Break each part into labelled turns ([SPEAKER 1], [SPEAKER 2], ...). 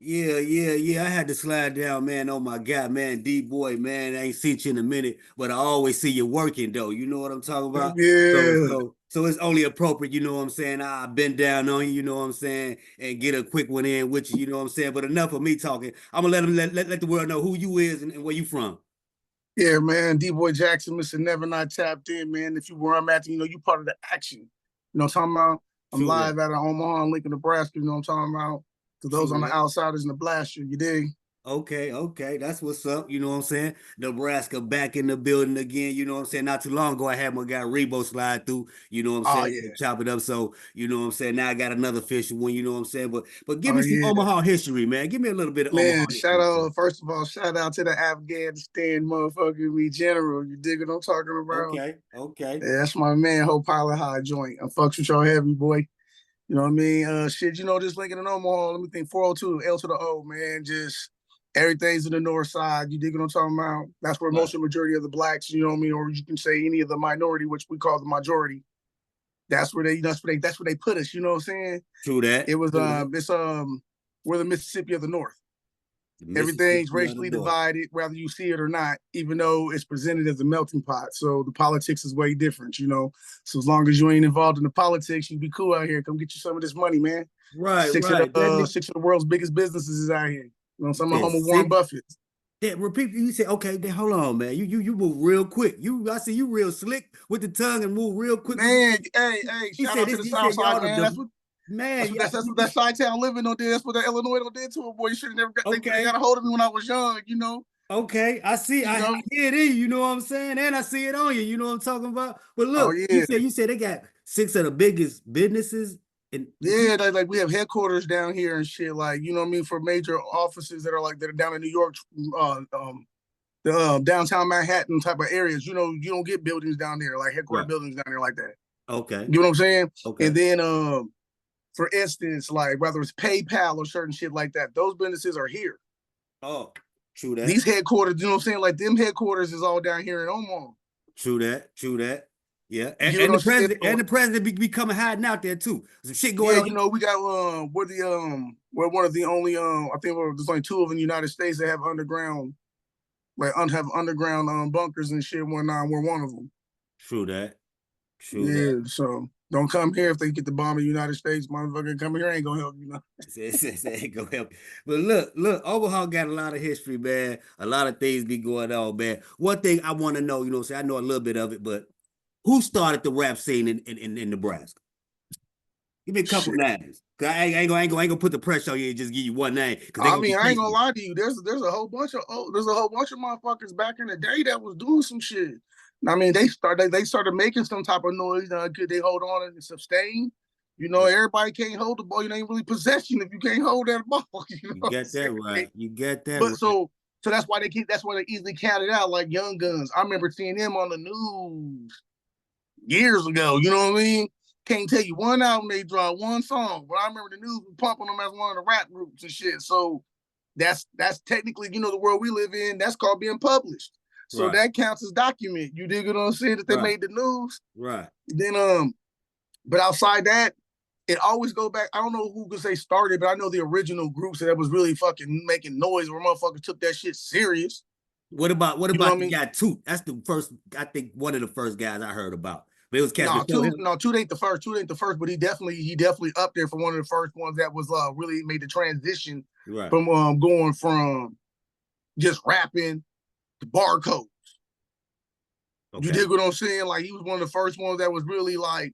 [SPEAKER 1] Yeah. I had to slide down, man. Oh my God, man, D-boy, man. I ain't seen you in a minute, but I always see you working though. You know what I'm talking about? So,
[SPEAKER 2] Yeah,
[SPEAKER 1] so, so it's only appropriate, you know what I'm saying? I've been down on you, you know what I'm saying, and get a quick one in with you, you know what I'm saying. But enough of me talking. I'm gonna let them let the world know who you is and where you from.
[SPEAKER 2] yeah, man. D-Boy Jackson, Mr. Never Not Tapped In, man. If you were I'm at, you part of the action. You know what I'm talking about? I'm
[SPEAKER 1] True that.
[SPEAKER 2] live out of Omaha and Lincoln, Nebraska. You know what I'm talking about? To those
[SPEAKER 1] True
[SPEAKER 2] on the
[SPEAKER 1] that.
[SPEAKER 2] outsiders in the blaster, you dig?
[SPEAKER 1] Okay, that's what's up. You know what I'm saying? Nebraska back in the building again. You know what I'm saying? Not too long ago, I had my guy Rebo slide through. You know what I'm
[SPEAKER 2] Oh
[SPEAKER 1] saying?
[SPEAKER 2] yeah,
[SPEAKER 1] Chop it up. So you know what I'm saying? Now I got another official one. You know what I'm saying? But give
[SPEAKER 2] oh
[SPEAKER 1] me some
[SPEAKER 2] yeah.
[SPEAKER 1] Omaha history, man. Give me a little bit of Omaha
[SPEAKER 2] Man,
[SPEAKER 1] history.
[SPEAKER 2] first of all, shout out to the Afghanistan motherfucking me general. You dig what I'm talking about?
[SPEAKER 1] Okay.
[SPEAKER 2] Yeah, that's my man, Hope Pilot High Joint. I fucks with y'all heavy, boy. You know what I mean? Shit, this Lincoln and Omaha, let me think, 402, L to the O, man. Just everything's in the north side. You dig what I'm talking about? That's where most
[SPEAKER 1] Right.
[SPEAKER 2] of the majority of the blacks, you know what I mean, or you can say any of the minority, which we call the majority. That's where they put us, you know what I'm saying?
[SPEAKER 1] True that.
[SPEAKER 2] It was
[SPEAKER 1] True that.
[SPEAKER 2] it's we're the Mississippi of the North.
[SPEAKER 1] The
[SPEAKER 2] Everything's
[SPEAKER 1] Mississippi of the
[SPEAKER 2] racially
[SPEAKER 1] North.
[SPEAKER 2] divided, whether you see it or not, even though it's presented as a melting pot. So the politics is way different. So as long as you ain't involved in the politics, you be cool out here. Come get you some of this money, man. Six of
[SPEAKER 1] Right. That
[SPEAKER 2] the
[SPEAKER 1] nigga
[SPEAKER 2] six of the world's biggest businesses is out here. Some of
[SPEAKER 1] said
[SPEAKER 2] home of Warren
[SPEAKER 1] six.
[SPEAKER 2] Buffett.
[SPEAKER 1] That repeat. You say okay. Then hold on, man. You move real quick. I see you real slick with the tongue and move real quick with.
[SPEAKER 2] Man, hey,
[SPEAKER 1] He
[SPEAKER 2] shout
[SPEAKER 1] said
[SPEAKER 2] out to
[SPEAKER 1] this.
[SPEAKER 2] the
[SPEAKER 1] He
[SPEAKER 2] South
[SPEAKER 1] said
[SPEAKER 2] Side,
[SPEAKER 1] y'all
[SPEAKER 2] man.
[SPEAKER 1] the man. Yeah.
[SPEAKER 2] That's what that side town living on did. That's what that Illinois don't did to a boy. You should have never got they got
[SPEAKER 1] Okay.
[SPEAKER 2] a hold of me when I was young.
[SPEAKER 1] Okay. I see.
[SPEAKER 2] You
[SPEAKER 1] I
[SPEAKER 2] know.
[SPEAKER 1] hear it in you. You know what I'm saying? And I see it on you. You know what I'm talking about? But
[SPEAKER 2] Oh
[SPEAKER 1] look,
[SPEAKER 2] yeah.
[SPEAKER 1] you said they got six of the biggest businesses in.
[SPEAKER 2] Yeah, like we have headquarters down here and shit, like you know what I mean, for major offices that are down in New York, the downtown Manhattan type of areas. You don't get buildings down there like headquarter
[SPEAKER 1] Right.
[SPEAKER 2] buildings down there like that.
[SPEAKER 1] Okay.
[SPEAKER 2] You know what I'm saying? And
[SPEAKER 1] Okay.
[SPEAKER 2] then, for instance, like whether it's PayPal or certain shit like that, those businesses are here.
[SPEAKER 1] Oh, true that.
[SPEAKER 2] These headquarters, you know what I'm saying? Like them headquarters is all down here in Omaha.
[SPEAKER 1] True that. True that. Yeah.
[SPEAKER 2] You
[SPEAKER 1] And,
[SPEAKER 2] get
[SPEAKER 1] and
[SPEAKER 2] what
[SPEAKER 1] the
[SPEAKER 2] I'm saying?
[SPEAKER 1] president and
[SPEAKER 2] So,
[SPEAKER 1] the president be coming hiding out there too. Some shit going
[SPEAKER 2] yeah,
[SPEAKER 1] on.
[SPEAKER 2] we got we're one of the only I think there's only two of them in the United States that have underground have underground bunkers and shit and whatnot. We're one of them.
[SPEAKER 1] True that. True that.
[SPEAKER 2] Yeah, so don't come here if they get the bomb in the United States. Motherfucker, come here ain't gonna help you.
[SPEAKER 1] Say ain't gonna help. But look, Omaha got a lot of history, man. A lot of things be going on, man. One thing I want to know, you know, say I know a little bit of it, but who started the rap scene in Nebraska? Give me a couple
[SPEAKER 2] Shit.
[SPEAKER 1] names. Cause I ain't gonna put the pressure on you and just give you one name because they
[SPEAKER 2] I
[SPEAKER 1] gonna be
[SPEAKER 2] mean, I ain't gonna
[SPEAKER 1] chasing
[SPEAKER 2] lie to you. There's a whole bunch of motherfuckers back in the day that was doing some shit. I mean, they started making some type of noise. Could they hold on and sustain?
[SPEAKER 1] you.
[SPEAKER 2] Everybody can't hold the ball. You ain't really possession if you can't hold that ball. You know
[SPEAKER 1] You
[SPEAKER 2] what I'm
[SPEAKER 1] get that
[SPEAKER 2] saying?
[SPEAKER 1] right. You get that
[SPEAKER 2] But
[SPEAKER 1] right.
[SPEAKER 2] so that's why they easily counted out like Young Guns. I remember seeing them on the news years ago. You know what I mean? Can't tell you one album they dropped, one song, but I remember the news was pumping them as one of the rap groups and shit. So that's technically, the world we live in. That's called being published. So
[SPEAKER 1] Right.
[SPEAKER 2] that counts as document. You dig what I'm saying? That they
[SPEAKER 1] Right.
[SPEAKER 2] made the news.
[SPEAKER 1] Right.
[SPEAKER 2] Then but outside that, it always go back. I don't know who could say started, but I know the original groups that was really fucking making noise where motherfuckers took that shit serious.
[SPEAKER 1] What
[SPEAKER 2] You know
[SPEAKER 1] about
[SPEAKER 2] what I
[SPEAKER 1] the
[SPEAKER 2] mean?
[SPEAKER 1] guy Toot? That's the first, I think one of the first guys I heard about. But it was cast
[SPEAKER 2] No,
[SPEAKER 1] before him.
[SPEAKER 2] Toot ain't the first. Toot ain't the first, but he definitely up there for one of the first ones that was really made the transition
[SPEAKER 1] Right.
[SPEAKER 2] from going from just rapping to barcode. You
[SPEAKER 1] Okay.
[SPEAKER 2] dig what I'm saying? Like he was one of the first ones that was really like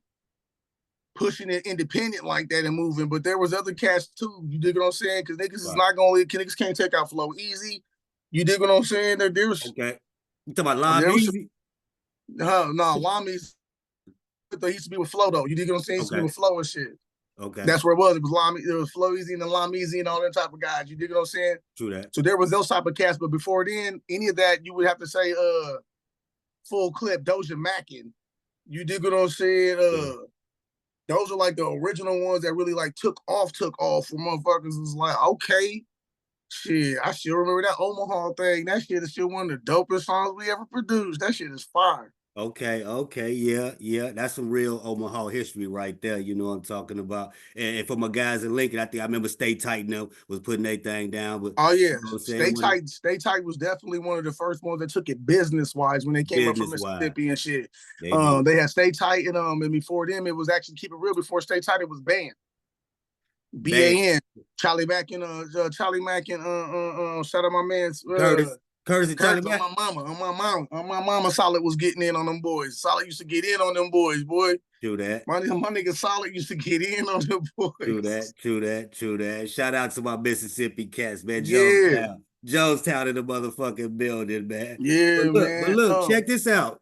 [SPEAKER 2] pushing it independent like that and moving. But there was other cats too. You dig what I'm saying? Because niggas is
[SPEAKER 1] Right.
[SPEAKER 2] not gonna niggas can't take out Flow Easy. You dig what I'm saying?
[SPEAKER 1] Okay. You talking about Live
[SPEAKER 2] There was
[SPEAKER 1] Easy?
[SPEAKER 2] no Lami's. He used to be with Flow though. You dig what I'm saying? He used to be
[SPEAKER 1] Okay.
[SPEAKER 2] with Flow and shit.
[SPEAKER 1] Okay.
[SPEAKER 2] That's where it was. It was Lamy, it was Flow Easy and the Lime Easy and all that type of guys. You dig what I'm saying?
[SPEAKER 1] True that.
[SPEAKER 2] So there was those type of cats, but before then, any of that, you would have to say full clip, Doja Mackin. You dig what I'm saying?
[SPEAKER 1] Yeah.
[SPEAKER 2] Those are like the original ones that really like took off for motherfuckers. Was like, okay, shit, I still remember that Omaha thing. That shit is still one of the dopest songs we ever produced. That shit is fire.
[SPEAKER 1] Okay, yeah. That's some real Omaha history right there. You know what I'm talking about. And for my guys in Lincoln, I think I remember Stay Tight now was putting their thing down, but
[SPEAKER 2] Oh yeah,
[SPEAKER 1] you know what I'm saying?
[SPEAKER 2] Stay
[SPEAKER 1] When
[SPEAKER 2] Tight. Stay Tight was definitely one of the first ones that took it business wise when they came up from
[SPEAKER 1] business wise,
[SPEAKER 2] Mississippi and shit.
[SPEAKER 1] they did.
[SPEAKER 2] They had Stay Tight and before them it was actually Keep It Real. Before Stay Tight, it was Band.
[SPEAKER 1] Bad
[SPEAKER 2] BAN. Charlie Mack and Charlie Mack and shout out my man
[SPEAKER 1] Curtis and Charlie
[SPEAKER 2] Curtis on
[SPEAKER 1] Mack.
[SPEAKER 2] my mama, on my mama. Solid was getting in on them boys. Solid used to get in on them boys, boy.
[SPEAKER 1] Do that.
[SPEAKER 2] My nigga Solid used to get in on them
[SPEAKER 1] True
[SPEAKER 2] boys.
[SPEAKER 1] that, true that, true that. Shout out to my Mississippi cats, man.
[SPEAKER 2] Yeah,
[SPEAKER 1] Jonestown in the motherfucking building, man.
[SPEAKER 2] yeah,
[SPEAKER 1] But
[SPEAKER 2] man.
[SPEAKER 1] look, check this out.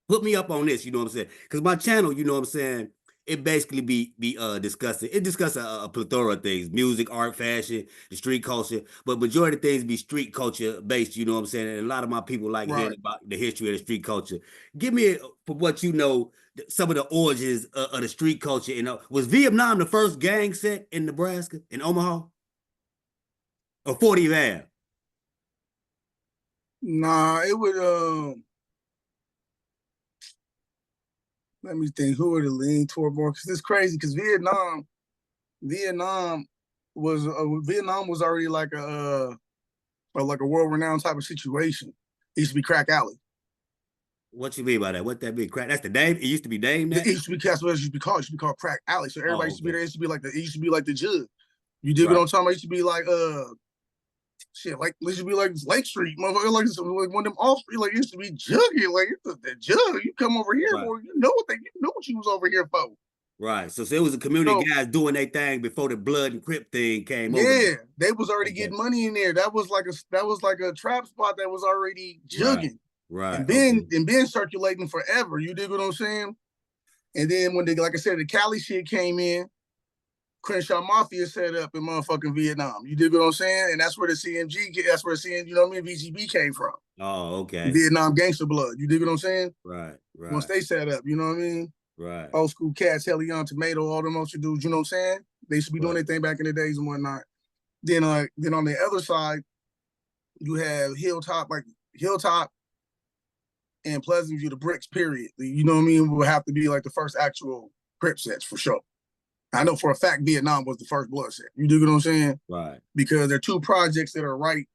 [SPEAKER 1] Put me up on this, you know what I'm saying? Because my channel, you know what I'm saying, it basically be discussing. It discusses a plethora of things: music, art, fashion, the street culture. But majority of things be street culture based, you know what I'm saying? And a lot of my people like hearing
[SPEAKER 2] Right.
[SPEAKER 1] about the history of the street culture. Give me, for what you know, some of the origins of the street culture. Was Vietnam the first gang set in Nebraska, in Omaha, or 40 Ave?
[SPEAKER 2] Nah, it would let me think who would have leaned toward more because it's crazy because Vietnam Vietnam was already like a world renowned type of situation. It used to be crack alley.
[SPEAKER 1] What you mean by that? What that mean? Crack? That's the name. It used to be named
[SPEAKER 2] It
[SPEAKER 1] that.
[SPEAKER 2] used to be that's what it used to be called. It used to be called crack alley. So everybody
[SPEAKER 1] Oh,
[SPEAKER 2] used to be
[SPEAKER 1] okay.
[SPEAKER 2] there. It used to be like the jug. You dig what
[SPEAKER 1] Right,
[SPEAKER 2] I'm talking about? It used to be like shit, like it used to be like Lake Street, motherfucker, like one of them off street, like it used to be juggy, like it's the jug. You come over here,
[SPEAKER 1] right.
[SPEAKER 2] boy, you know what you was over here for.
[SPEAKER 1] Right. So it was a community
[SPEAKER 2] So
[SPEAKER 1] guys doing their thing before the blood and crip thing came over there.
[SPEAKER 2] yeah, they was already
[SPEAKER 1] Okay.
[SPEAKER 2] getting money in there. That was like a trap spot that was already
[SPEAKER 1] Right.
[SPEAKER 2] jugging
[SPEAKER 1] Right.
[SPEAKER 2] and
[SPEAKER 1] Okay.
[SPEAKER 2] been circulating forever. You dig what I'm saying? And then when like I said, the Cali shit came in, Crenshaw Mafia set up in motherfucking Vietnam. You dig what I'm saying? And that's where the that's where the you know what I mean, VGB came from.
[SPEAKER 1] Oh, okay.
[SPEAKER 2] Vietnam gangster blood. You dig what I'm saying?
[SPEAKER 1] Right.
[SPEAKER 2] Once
[SPEAKER 1] Right.
[SPEAKER 2] they set up, you know what I mean?
[SPEAKER 1] Right.
[SPEAKER 2] Old school cats, Helion, Tomato, all them other dudes, you know what I'm saying? They used to be doing
[SPEAKER 1] Right.
[SPEAKER 2] their thing back in the days and whatnot. Then on the other side, you have Hilltop and Pleasant View, the bricks, period. You know what I mean? Will have to be like the first actual Crip sets for sure. I know for a fact Vietnam was the first blood set. You dig what I'm saying?
[SPEAKER 1] Right.
[SPEAKER 2] Because they're two projects that are right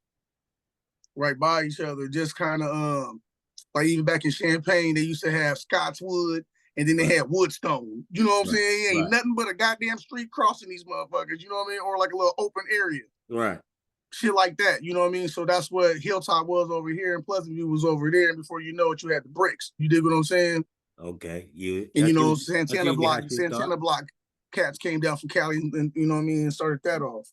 [SPEAKER 2] by each other. Just kind of like even back in Champaign, they used to have Scotswood and then they
[SPEAKER 1] Right.
[SPEAKER 2] had Woodstone. You know what I'm
[SPEAKER 1] Right.
[SPEAKER 2] saying? It ain't
[SPEAKER 1] Right.
[SPEAKER 2] nothing but a goddamn street crossing these motherfuckers. You know what I mean? Or like a little open area.
[SPEAKER 1] Right.
[SPEAKER 2] Shit like that. You know what I mean? So that's what Hilltop was over here and Pleasant View was over there. And before you know it, you had the bricks. You dig what I'm saying?
[SPEAKER 1] Okay. You.
[SPEAKER 2] And
[SPEAKER 1] I see how she start.
[SPEAKER 2] Santana Block cats came down from Cali and you know what I mean, and started that off.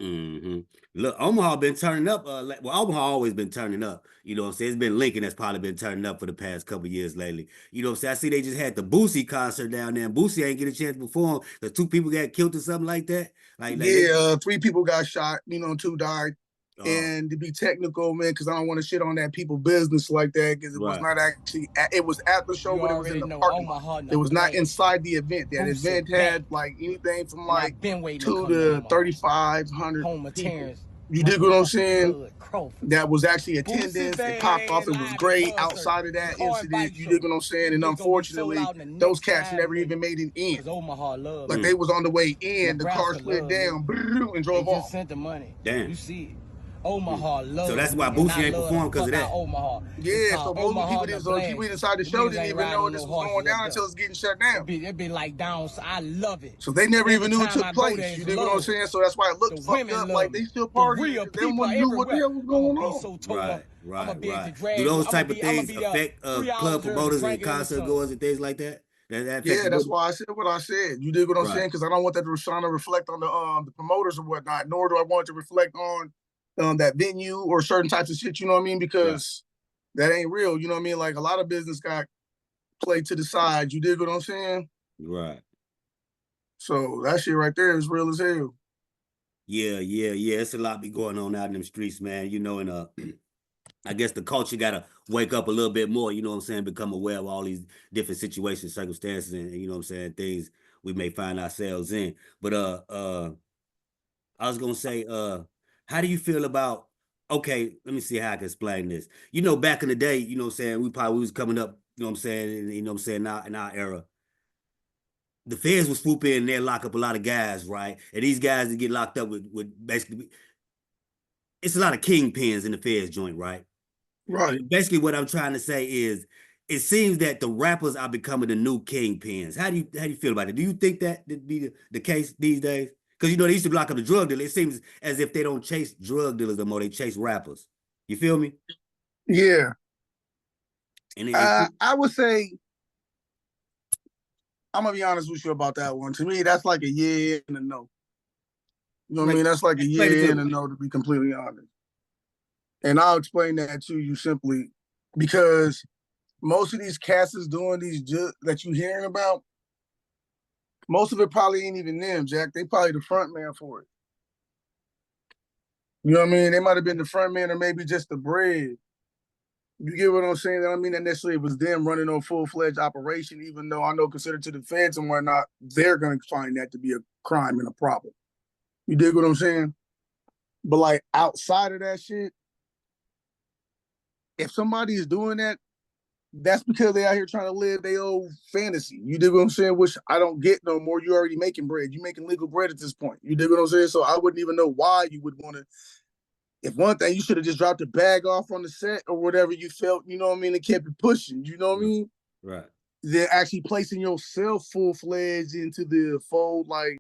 [SPEAKER 1] Mm-hmm. Look, Omaha been turning up. Well, Omaha always been turning up. You know what I'm saying? It's been Lincoln that's probably been turning up for the past couple years lately. You know what I'm saying? I see they just had the Boosie concert down there, and Boosie ain't get a chance to perform because two people got killed or something like that. Like they.
[SPEAKER 2] Yeah, three people got shot, two died.
[SPEAKER 1] Oh,
[SPEAKER 2] And to be technical, man, because I don't want to shit on that people business like that, because it was
[SPEAKER 1] right,
[SPEAKER 2] not actually, it was at the show,
[SPEAKER 3] You
[SPEAKER 2] but it was in
[SPEAKER 3] already
[SPEAKER 2] the
[SPEAKER 3] know
[SPEAKER 2] parking lot.
[SPEAKER 3] Omaha
[SPEAKER 2] It
[SPEAKER 3] done
[SPEAKER 2] was not
[SPEAKER 3] played.
[SPEAKER 2] inside the event. That
[SPEAKER 3] Boosie
[SPEAKER 2] event
[SPEAKER 3] back.
[SPEAKER 2] had like anything from
[SPEAKER 3] And
[SPEAKER 2] like
[SPEAKER 3] I've been waiting to
[SPEAKER 2] 2
[SPEAKER 3] come to
[SPEAKER 2] to
[SPEAKER 3] Omaha.
[SPEAKER 2] 3,500
[SPEAKER 3] Home of
[SPEAKER 2] people.
[SPEAKER 3] Terrence.
[SPEAKER 2] You dig what I'm
[SPEAKER 3] Motherfucking
[SPEAKER 2] saying?
[SPEAKER 3] Bud Crawford.
[SPEAKER 2] That was actually
[SPEAKER 3] Boosie
[SPEAKER 2] attendance. It popped
[SPEAKER 3] Bay
[SPEAKER 2] off. It was
[SPEAKER 3] live in
[SPEAKER 2] great.
[SPEAKER 3] concert.
[SPEAKER 2] Outside of
[SPEAKER 3] The
[SPEAKER 2] that
[SPEAKER 3] car
[SPEAKER 2] incident,
[SPEAKER 3] invite
[SPEAKER 2] you
[SPEAKER 3] show.
[SPEAKER 2] dig what I'm saying? And
[SPEAKER 3] It's gonna be sold
[SPEAKER 2] unfortunately,
[SPEAKER 3] out in the
[SPEAKER 2] those
[SPEAKER 3] next
[SPEAKER 2] cats
[SPEAKER 3] 5
[SPEAKER 2] never even
[SPEAKER 3] minutes.
[SPEAKER 2] made it in.
[SPEAKER 3] Cause Omaha love
[SPEAKER 2] Like
[SPEAKER 3] me.
[SPEAKER 2] they was on the way in, the car
[SPEAKER 3] Nebraska
[SPEAKER 2] slid
[SPEAKER 3] love me.
[SPEAKER 2] down and
[SPEAKER 3] They
[SPEAKER 2] drove
[SPEAKER 3] just
[SPEAKER 2] off.
[SPEAKER 3] sent the money.
[SPEAKER 1] damn.
[SPEAKER 3] You see it. Omaha
[SPEAKER 1] So
[SPEAKER 3] love
[SPEAKER 1] that's
[SPEAKER 3] me,
[SPEAKER 1] why
[SPEAKER 3] and I
[SPEAKER 1] Boosie ain't
[SPEAKER 3] love the
[SPEAKER 1] performed because of
[SPEAKER 3] fuck out
[SPEAKER 1] that.
[SPEAKER 3] Omaha. It's
[SPEAKER 2] Yeah, so
[SPEAKER 3] called
[SPEAKER 2] most of the
[SPEAKER 3] Omaha
[SPEAKER 2] people didn't, so people
[SPEAKER 3] Neblastya.
[SPEAKER 2] inside the
[SPEAKER 3] Them
[SPEAKER 2] show
[SPEAKER 3] niggas
[SPEAKER 2] didn't
[SPEAKER 3] ain't
[SPEAKER 2] even
[SPEAKER 3] riding
[SPEAKER 2] know
[SPEAKER 3] on
[SPEAKER 2] this
[SPEAKER 3] no
[SPEAKER 2] was going
[SPEAKER 3] horses up
[SPEAKER 2] down
[SPEAKER 3] there.
[SPEAKER 2] until it's getting shut down.
[SPEAKER 3] It be like down. So I love it.
[SPEAKER 2] So they never
[SPEAKER 3] Every
[SPEAKER 2] even knew it
[SPEAKER 3] time
[SPEAKER 2] took
[SPEAKER 3] I go there,
[SPEAKER 2] place.
[SPEAKER 3] it's
[SPEAKER 2] You dig what I'm
[SPEAKER 3] love.
[SPEAKER 2] saying? So that's why it
[SPEAKER 3] The
[SPEAKER 2] looked fucked
[SPEAKER 3] women
[SPEAKER 2] up.
[SPEAKER 3] love
[SPEAKER 2] Like
[SPEAKER 3] me.
[SPEAKER 2] they still
[SPEAKER 3] The
[SPEAKER 2] partying
[SPEAKER 3] real
[SPEAKER 2] because they
[SPEAKER 3] people are
[SPEAKER 2] knew what the
[SPEAKER 3] everywhere.
[SPEAKER 2] hell was
[SPEAKER 3] I'ma
[SPEAKER 2] going
[SPEAKER 3] be
[SPEAKER 2] on.
[SPEAKER 3] so told. I'ma
[SPEAKER 1] Right,
[SPEAKER 3] be able to
[SPEAKER 1] right. Do
[SPEAKER 3] drag you.
[SPEAKER 1] those type of
[SPEAKER 3] I'ma
[SPEAKER 1] things
[SPEAKER 3] be there
[SPEAKER 1] affect
[SPEAKER 3] 3 hours
[SPEAKER 1] club
[SPEAKER 3] early
[SPEAKER 1] promoters and
[SPEAKER 3] drinking in the
[SPEAKER 1] concert
[SPEAKER 3] sun.
[SPEAKER 1] goers and things like that? That affect
[SPEAKER 2] Yeah,
[SPEAKER 1] the
[SPEAKER 2] that's
[SPEAKER 1] business?
[SPEAKER 2] why I said what I said. You dig what I'm
[SPEAKER 1] Right,
[SPEAKER 2] saying? Because I don't want that to trying to reflect on the promoters or whatnot, nor do I want it to reflect on that venue or certain types of shit. You know what I mean?
[SPEAKER 1] right,
[SPEAKER 2] Because that ain't real. You know what I mean? Like a lot of business got played to the side. You dig what I'm saying?
[SPEAKER 1] right.
[SPEAKER 2] So that shit right there is real as hell.
[SPEAKER 1] Yeah. It's a lot be going on out in them streets, man. And I guess the culture gotta wake up a little bit more, you know what I'm saying, become aware of all these different situations, circumstances, and you know what I'm saying, things we may find ourselves in. But I was gonna say, how do you feel about okay, let me see how I can explain this. You know, back in the day, you know what I'm saying, we was coming up, you know what I'm saying, and, you know what I'm saying, now in our era, the feds would swoop in and they lock up a lot of guys, right? And these guys that get locked up with basically, it's a lot of kingpins in the feds joint, right?
[SPEAKER 2] Right.
[SPEAKER 1] And basically, what I'm trying to say is, it seems that the rappers are becoming the new kingpins. How do you feel about it? Do you think that to be the case these days? Because you know they used to lock up the drug dealers. It seems as if they don't chase drug dealers no more. They chase rappers. You feel me?
[SPEAKER 2] Yeah.
[SPEAKER 1] And
[SPEAKER 2] I would say, I'm gonna be honest with you about that one. To me, that's like a yeah and a no. You know what I mean? That's like a
[SPEAKER 1] explain it
[SPEAKER 2] yeah
[SPEAKER 1] to
[SPEAKER 2] and a
[SPEAKER 1] me.
[SPEAKER 2] no, to be completely honest. And I'll explain that to you simply because most of these cats is doing these that you hearing about, most of it probably ain't even them, Jack. They probably the front man for it. You know what I mean? They might have been the front man or maybe just the bread. You get what I'm saying? I don't mean that necessarily it was them running a full-fledged operation, even though I know considered to the feds and whatnot, they're going to find that to be a crime and a problem. You dig what I'm saying? But like outside of that shit, if somebody is doing that, that's because they out here trying to live their old fantasy. You dig what I'm saying? Which I don't get no more. You already making bread. You making legal bread at this point. You dig what I'm saying? So I wouldn't even know why you would want to. If one thing, you should have just dropped the bag off on the set or whatever you felt, you know what I mean, and kept it pushing, you know what I mean?
[SPEAKER 1] Right.
[SPEAKER 2] Then actually placing yourself full-fledged into the fold, like,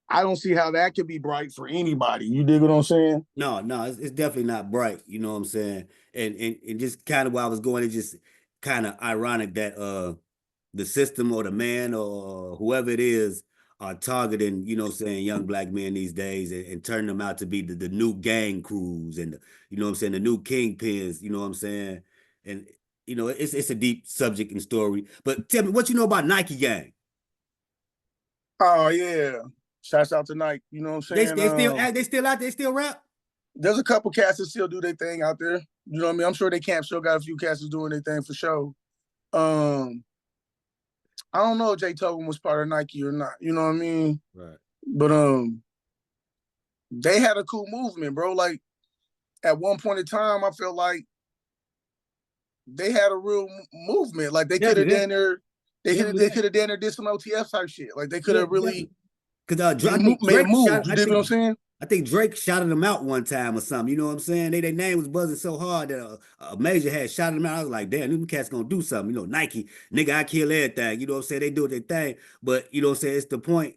[SPEAKER 2] I don't see how that could be bright for anybody. You dig what I'm saying?
[SPEAKER 1] No, no, it's definitely not bright. You know what I'm saying? And just kind of where I was going, it's just kind of ironic that the system or the man or whoever it is are targeting, you know what I'm saying, young black men these days and turning them out to be the new gang crews and you know what I'm saying, the new kingpins, you know what I'm saying? And you know, it's a deep subject and story. But tell me what you know about Nike Gang.
[SPEAKER 2] Oh, yeah. Shouts out to Nike, you know what I'm
[SPEAKER 1] They
[SPEAKER 2] saying?
[SPEAKER 1] they still they still out, they still rap?
[SPEAKER 2] There's a couple cats that still do their thing out there. You know what I mean? I'm sure they camp still got a few cats that's doing their thing for sure. Um, I don't know if Jay Tobin was part of Nike or not. You know what I mean?
[SPEAKER 1] Right.
[SPEAKER 2] But they had a cool movement, bro. Like at one point in time, I felt like they had a real movement. Like they could have done their, they could have done their did some OTF type shit. Like they could have really
[SPEAKER 1] because I think
[SPEAKER 2] made a
[SPEAKER 1] Drake
[SPEAKER 2] move.
[SPEAKER 1] shot.
[SPEAKER 2] You dig what I'm saying?
[SPEAKER 1] I think Drake shouted them out one time or something. You know what I'm saying? Their name was buzzing so hard that a major had shouted them out. I was like, damn, them cats gonna do something. You know, Nike, nigga, I kill everything. You know what I'm saying? They do their thing, but you know what I'm saying? It's the point.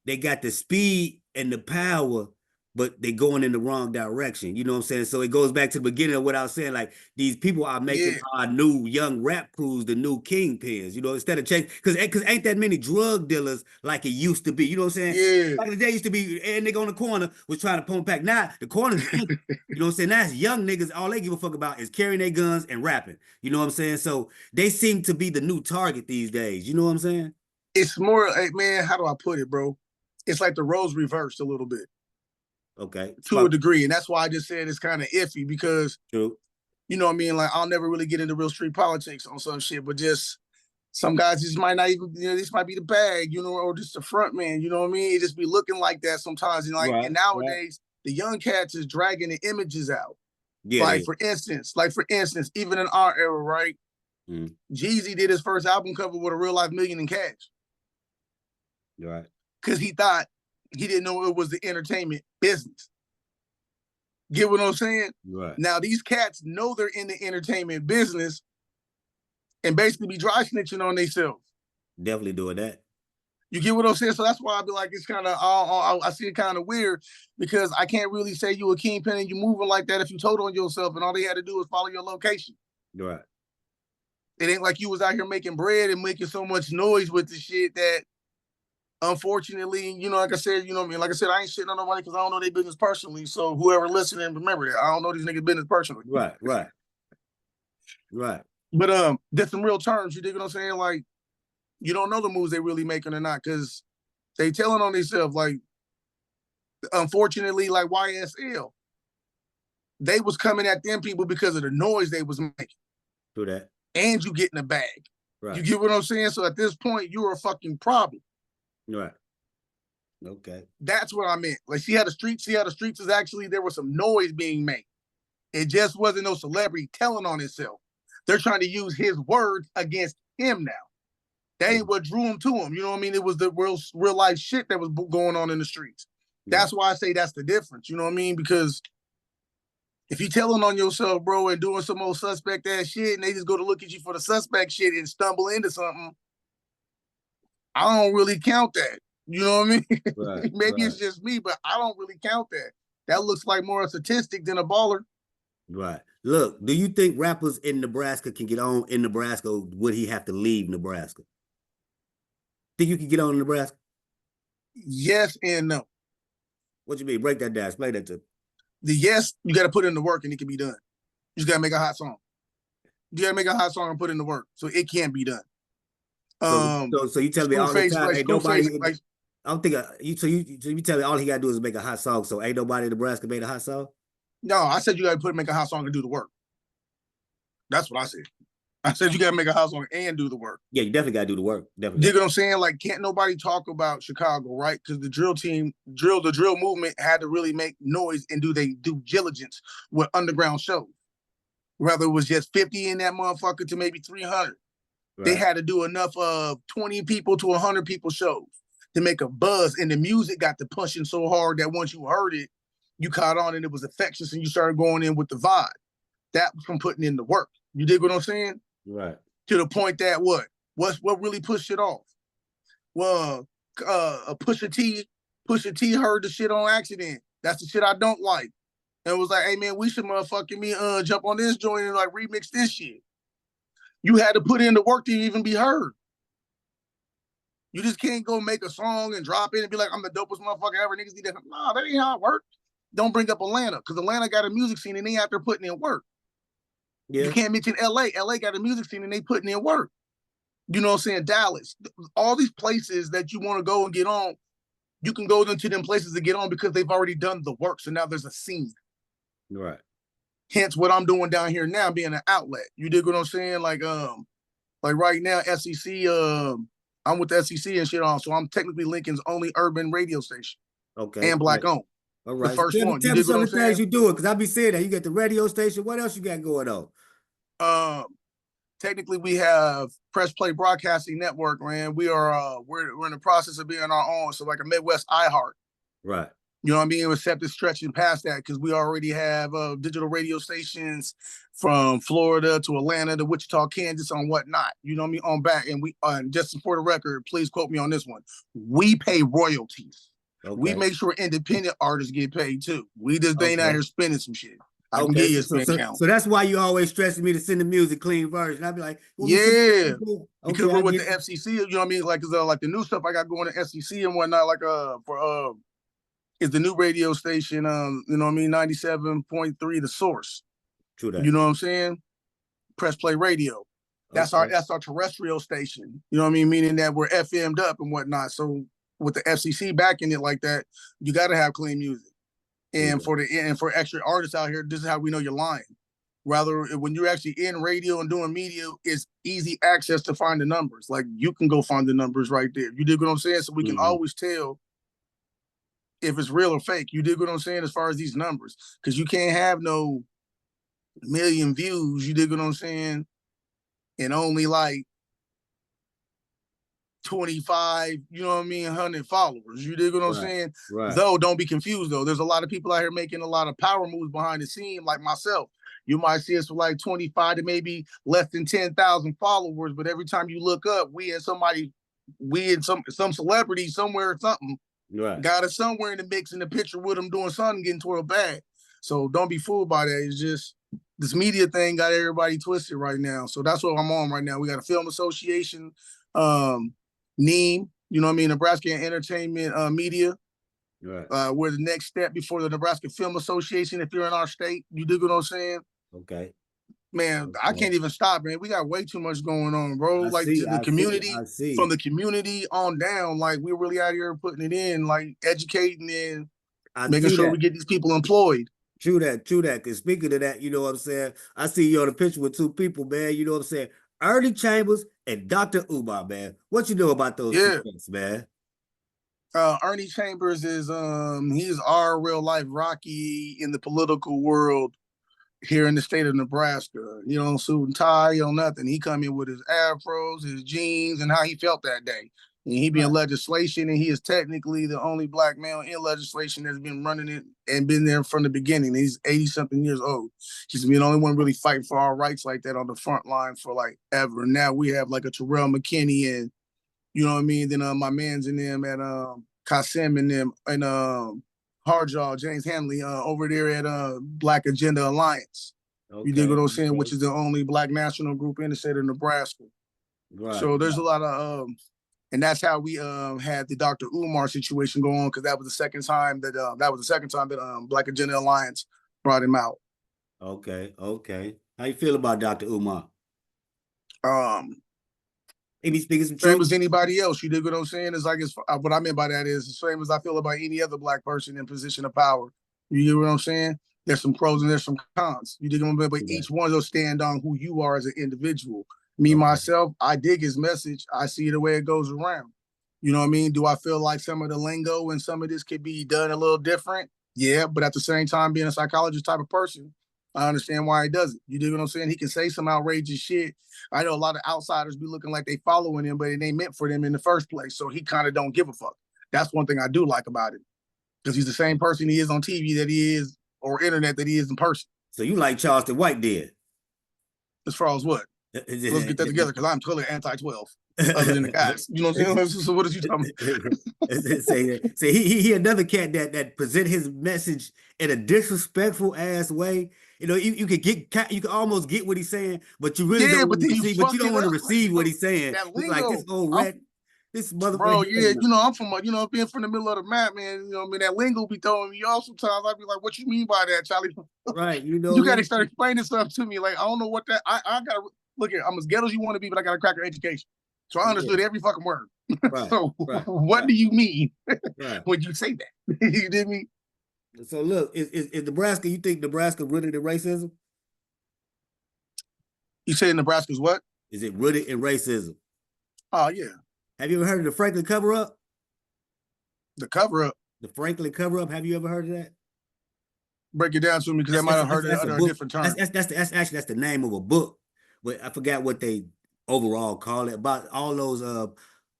[SPEAKER 1] They got the speed and the power, but they going in the wrong direction. You know what I'm saying? So it goes back to the beginning of what I was saying. Like these people are making our new young rap crews the new kingpins. You know, instead of change, because ain't that many drug dealers like it used to be. You know what I'm saying?
[SPEAKER 2] Yeah.
[SPEAKER 1] Back in the day, used to be a nigga on the corner was trying to pump pack. Now the corner's empty. You know what I'm saying? Now it's young niggas. All they give a fuck about is carrying their guns and rapping. You know what I'm saying? So they seem to be the new target these days. You know what I'm saying?
[SPEAKER 2] It's more, like, man, how do I put it, bro? It's like the roles reversed a little bit.
[SPEAKER 1] Okay.
[SPEAKER 2] To a degree. And that's why I just said it's kind of iffy because,
[SPEAKER 1] True.
[SPEAKER 2] you know what I mean? Like, I'll never really get into real street politics on some shit, but just some guys just might not even, you know, this might be the bag, you know, or just the front man, you know what I mean? It just be looking like that sometimes. And like, and nowadays, the young cats is dragging the images out.
[SPEAKER 1] Yeah.
[SPEAKER 2] Like, for instance, even in our era, right? Jeezy did his first album cover with a real life million in cash.
[SPEAKER 1] Right.
[SPEAKER 2] Because he thought he didn't know it was the entertainment business. Get what I'm saying?
[SPEAKER 1] Right.
[SPEAKER 2] Now these cats know they're in the entertainment business and basically be dry snitching on themselves.
[SPEAKER 1] Definitely doing that.
[SPEAKER 2] You get what I'm saying? So that's why I be like, it's kind of, I see it kind of weird because I can't really say you a kingpin and you moving like that if you told on yourself and all they had to do was follow your location.
[SPEAKER 1] Right.
[SPEAKER 2] It ain't like you was out here making bread and making so much noise with the shit that, unfortunately, you know, like I said, you know what I mean? Like I said, I ain't shitting on nobody because I don't know their business personally. So whoever listening, remember that. I don't know these niggas' business personally.
[SPEAKER 1] Right.
[SPEAKER 2] But there's some real terms, you dig what I'm saying? Like, you don't know the moves they really making or not, because they telling on themselves, like, unfortunately, like YSL, they was coming at them people because of the noise they was making.
[SPEAKER 1] Do that.
[SPEAKER 2] And you get in a bag.
[SPEAKER 1] Right.
[SPEAKER 2] You get what I'm saying? So at this point, you're a fucking problem.
[SPEAKER 1] Right. Okay.
[SPEAKER 2] That's what I meant. Like she had the streets is actually, there was some noise being made. It just wasn't no celebrity telling on himself. They're trying to use his words against him now. That ain't what drew him to him. You know what I mean? It was the real life shit that was going on in the streets. That's why I say that's the difference. You know what I mean? Because if you telling on yourself, bro, and doing some old suspect ass shit, and they just go to look at you for the suspect shit and stumble into something, I don't really count that. You know what I mean?
[SPEAKER 1] Right,
[SPEAKER 2] Maybe
[SPEAKER 1] right.
[SPEAKER 2] it's just me, but I don't really count that. That looks like more a statistic than a baller.
[SPEAKER 1] Right. Look, do you think rappers in Nebraska can get on in Nebraska, or would he have to leave Nebraska? Think you can get on in Nebraska?
[SPEAKER 2] Yes and no.
[SPEAKER 1] What you mean? Break that down. Explain that to me.
[SPEAKER 2] The yes, you got to put in the work and it can be done. You just got to make a hot song. You got to make a hot song and put in the work, so it can be done.
[SPEAKER 1] So you tell me all the time, ain't nobody. I'm thinking you tell me all he got to do is make a hot song. So ain't nobody in Nebraska made a hot song?
[SPEAKER 2] No, I said you got to make a hot song and do the work. That's what I said. I said you got to make a hot song and do the work.
[SPEAKER 1] Yeah, you definitely got to do the work. Definitely.
[SPEAKER 2] You know what I'm saying? Like, can't nobody talk about Chicago, right? Because the drill movement had to really make noise and do they due diligence with underground shows. Whether it was just 50 in that motherfucker to maybe 300. Right. They had to do enough of 20 people to 100 people shows to make a buzz, and the music got to pushing so hard that once you heard it, you caught on and it was infectious and you started going in with the vibe. That was from putting in the work. You dig what I'm saying?
[SPEAKER 1] Right.
[SPEAKER 2] To the point that what really pushed it off? Well, Pusha T heard the shit on accident. That's the shit I don't like. And it was like, hey man, we should motherfucking jump on this joint and like remix this shit. You had to put in the work to even be heard. You just can't go make a song and drop it and be like, I'm the dopest motherfucker ever. Niggas need that. Nah, that ain't how it works. Don't bring up Atlanta, because Atlanta got a music scene and they out there putting in work. Yeah. You can't mention LA. LA got a music scene and they putting in work. You know what I'm saying? Dallas. All these places that you want to go and get on, you can go into them places to get on because they've already done the work. So now there's a scene.
[SPEAKER 1] Right.
[SPEAKER 2] Hence what I'm doing down here now, being an outlet. You dig what I'm saying? Like right now, SEC, I'm with the SEC and shit on. So I'm technically Lincoln's only urban radio station.
[SPEAKER 1] Okay.
[SPEAKER 2] And black owned.
[SPEAKER 1] All right.
[SPEAKER 2] The first one.
[SPEAKER 1] Tell me some of the things you doing, because I be saying that. You got the radio station. What else you got going on?
[SPEAKER 2] Technically we have Press Play Broadcasting Network, man. We are we're in the process of being our own. So like a Midwest iHeart.
[SPEAKER 1] Right.
[SPEAKER 2] You know what I mean? Except it's stretching past that, because we already have digital radio stations from Florida to Atlanta to Wichita, Kansas, on whatnot. You know what I mean? On back, and we just for the record, please quote me on this one. We pay royalties. Okay. We make sure independent artists get paid too. We just ain't out here spending some shit. I can give you a spin count.
[SPEAKER 1] So that's why you always stressing me to send the music clean version. I'd be like,
[SPEAKER 2] yeah, because we're with the FCC. You know what I mean? Like, like the new stuff I got going to FCC and whatnot. Like for is the new radio station, you know what I mean, 97.3 The Source.
[SPEAKER 1] True that.
[SPEAKER 2] You know what I'm saying? Press Play Radio. That's our terrestrial station. You know what I mean? Meaning that we're FM'd up and whatnot. So with the FCC backing it like that, you got to have clean music. And for extra artists out here, this is how we know you're lying. Rather, when you're actually in radio and doing media, it's easy access to find the numbers. Like, you can go find the numbers right there. You dig what I'm saying? So we can always tell if it's real or fake. You dig what I'm saying as far as these numbers? Because you can't have no million views, you dig what I'm saying, and only like 25, you know what I mean, 100 followers. You dig what I'm saying? Right. Though, don't be confused, though. There's a lot of people out here making a lot of power moves behind the scene, like myself. You might see us for like 25 to maybe less than 10,000 followers, but every time you look up, we and some celebrity somewhere or something. Right. Got us somewhere in the mix in the picture with them doing something, getting twirled bad. So don't be fooled by that. It's just this media thing got everybody twisted right now. So that's what I'm on right now. We got a film association, NEAM, you know what I mean, Nebraska Entertainment Media. Right. We're the next step before the Nebraska Film Association. If you're in our state, you dig what I'm saying? Okay. Man, I can't even stop, man. We got way too much going on, bro. From the community on down, like, we're really out here putting it in, like educating and making sure we get these people employed.
[SPEAKER 1] True that. Because speaking of that, you know what I'm saying? I see you on the picture with two people, man. You know what I'm saying? Ernie Chambers and Dr. Umar, man. What you know about those two things, man?
[SPEAKER 2] Ernie Chambers is he's our real life Rocky in the political world here in the state of Nebraska. You know, suit and tie, you know, nothing. He come in with his afros, his jeans, and how he felt that day. And he be in legislation, and he is technically the only black male in legislation that's been running it and been there from the beginning. He's 80-something years old. He's been the only one really fighting for our rights like that on the front line for like ever. Now we have like a Terrell McKinney and, you know what I mean? Then my mans in them at Kasim and them and Hardjaw, James Hanley over there at Black Agenda Alliance. Okay, you dig what I'm saying? Which is the only black national group in the state of Nebraska. Right. So there's a lot of and that's how we had the Dr. Umar situation go on, because that was the second time that Black Agenda Alliance brought him out.
[SPEAKER 1] Okay. How you feel about Dr. Umar? He be speaking some truth.
[SPEAKER 2] Same as anybody else. You dig what I'm saying? It's like what I mean by that is the same as I feel about any other black person in position of power. You dig what I'm saying? There's some pros and there's some cons. You dig what I'm saying? But each one of those stand on who you are as an individual. Me, myself, I dig his message. I see the way it goes around. You know what I mean? Do I feel like some of the lingo and some of this could be done a little different? Yeah, but at the same time, being a psychologist type of person, I understand why he does it. You dig what I'm saying? He can say some outrageous shit. I know a lot of outsiders be looking like they following him, but it ain't meant for them in the first place. So he kind of don't give a fuck. That's one thing I do like about it, because he's the same person he is on TV that he is, or internet that he is in person.
[SPEAKER 1] So you like Charleston White did?
[SPEAKER 2] As far as what? Let's get that together, because I'm totally anti-12. Other than the guys, you know what I'm saying? So what is you talking about?
[SPEAKER 1] Say he another cat that present his message in a disrespectful ass way. You know, you can almost get what he's saying, but you really don't want to receive. But you don't want to receive what he's saying. It's like this old rat, this motherfucker.
[SPEAKER 2] Bro, yeah, you know, I'm from being from the middle of the map, man. You know, I mean, that lingo be throwing me off sometimes. I'd be like, "What you mean by that, Charlie?"
[SPEAKER 1] Right, you know,
[SPEAKER 2] you got to start explaining stuff to me. Like, I don't know what that. I gotta look at. I'm as ghetto as you want to be, but I got a cracker education. So I understood every fucking word. Right, so what do you mean when you say that? You did me.
[SPEAKER 1] So look, is Nebraska, you think Nebraska rooted in racism?
[SPEAKER 2] You say Nebraska's what?
[SPEAKER 1] Is it rooted in racism?
[SPEAKER 2] Oh, yeah.
[SPEAKER 1] Have you ever heard of the Franklin cover-up?
[SPEAKER 2] The cover-up?
[SPEAKER 1] The Franklin cover-up, have you ever heard of that?
[SPEAKER 2] Break it down to me, because I might have heard it under a different term.
[SPEAKER 1] That's the name of a book, but I forgot what they overall call it, about all those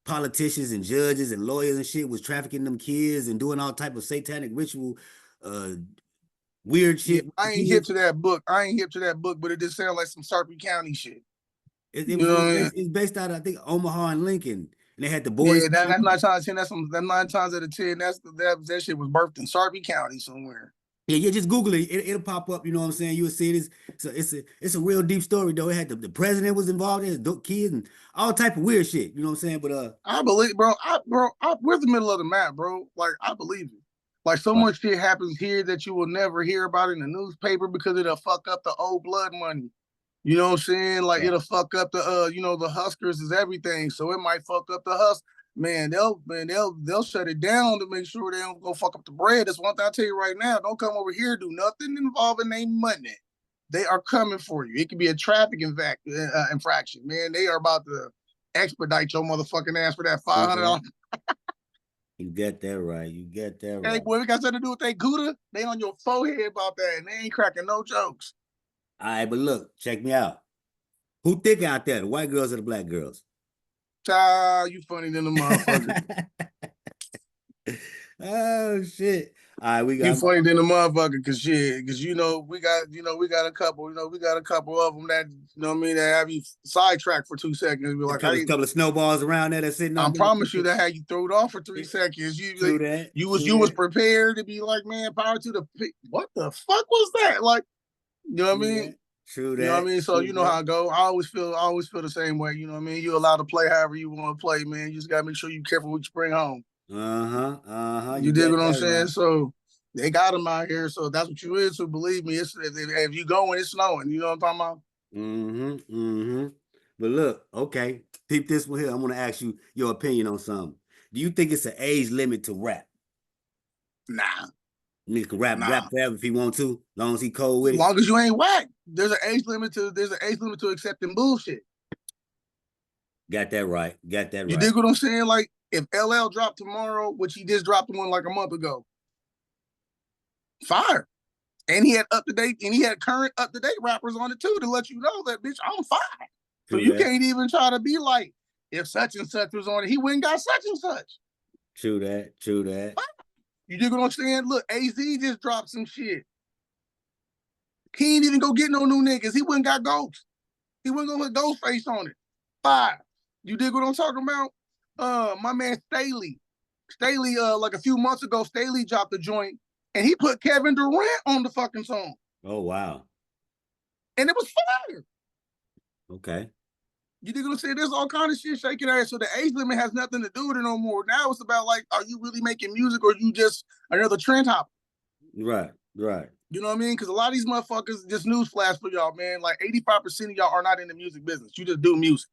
[SPEAKER 1] politicians and judges and lawyers and shit was trafficking them kids and doing all type of satanic ritual weird shit.
[SPEAKER 2] Yeah, I ain't hip to that book, but it just sounds like some Sarpy County shit.
[SPEAKER 1] It's based out of, I think, Omaha and Lincoln, and they had the boys.
[SPEAKER 2] Yeah, that's 9 times 10. That's 9 times out of 10. That shit was birthed in Sarpy County somewhere.
[SPEAKER 1] Yeah, just Google it. It'll pop up. You know what I'm saying? You'll see it. It's a real deep story though. It had the president was involved, his kids and all type of weird shit. You know what I'm saying? But
[SPEAKER 2] I believe, bro. We're the middle of the map, bro. Like, I believe it. Like, so much shit happens here that you will never hear about in the newspaper, because it'll fuck up the old blood money. You know what I'm saying? Like, it'll fuck up the the Huskers is everything. So it might fuck up the Husk. Man, they'll shut it down to make sure they don't go fuck up the bread. That's one thing I tell you right now. Don't come over here, do nothing involving their money. They are coming for you. It could be a traffic infraction, man. They are about to expedite your motherfucking ass for that $500.
[SPEAKER 1] You get that right.
[SPEAKER 2] Hey, boy, we got something to do with that Gouda. They on your forehead about that, and they ain't cracking no jokes.
[SPEAKER 1] All right, but look, check me out. Who thick out there, the white girls or the black girls?
[SPEAKER 2] Child, you funny than the motherfucker.
[SPEAKER 1] Oh shit! All right,
[SPEAKER 2] you funny than the motherfucker, because we got a couple, of them that that have you sidetracked for 2 seconds. Be like,
[SPEAKER 1] a couple of snowballs around there that's sitting.
[SPEAKER 2] I promise you that had you thrown off for 3 seconds. You was prepared to be like, man, power to the what the fuck was that? Like, you know what I mean?
[SPEAKER 1] True that.
[SPEAKER 2] You know what I mean? So you know how I go. I always feel the same way. You know what I mean? You're allowed to play however you want to play, man. You just gotta make sure you're careful what you bring home. You dig what I'm saying? Right. So they got them out here. So that's what you is. So believe me, if you going, it's snowing. You know what I'm talking
[SPEAKER 1] about? But look, okay, peep this one here. I'm gonna ask you your opinion on something. Do you think it's an age limit to rap?
[SPEAKER 2] Nah.
[SPEAKER 1] Nigga can rap forever if he want to, as long as he cold with it.
[SPEAKER 2] As long as you ain't whack. There's an age limit to accepting bullshit.
[SPEAKER 1] Got that right.
[SPEAKER 2] You dig what I'm saying? Like, if LL dropped tomorrow, which he just dropped one like a month ago, fire. And he had up-to-date, and he had current up-to-date rappers on it too to let you know that, bitch, I'm fire. So you can't even try to be like, if such and such was on it, he went and got such and such.
[SPEAKER 1] True that.
[SPEAKER 2] You dig what I'm saying? Look, AZ just dropped some shit. He ain't even go get no new niggas. He went and got Ghost. He went and put Ghostface on it. Fire. You dig what I'm talking about? My man Staley, like a few months ago, Staley dropped a joint, and he put Kevin Durant on the fucking song.
[SPEAKER 1] Oh, wow.
[SPEAKER 2] And it was fire.
[SPEAKER 1] Okay.
[SPEAKER 2] You dig what I'm saying? There's all kind of shit shaking ass. So the age limit has nothing to do with it no more. Now it's about, like, are you really making music, or you just another trend hopper?
[SPEAKER 1] Right.
[SPEAKER 2] You know what I mean? Because a lot of these motherfuckers, just newsflash for y'all, man, like 85% of y'all are not in the music business. You just do music.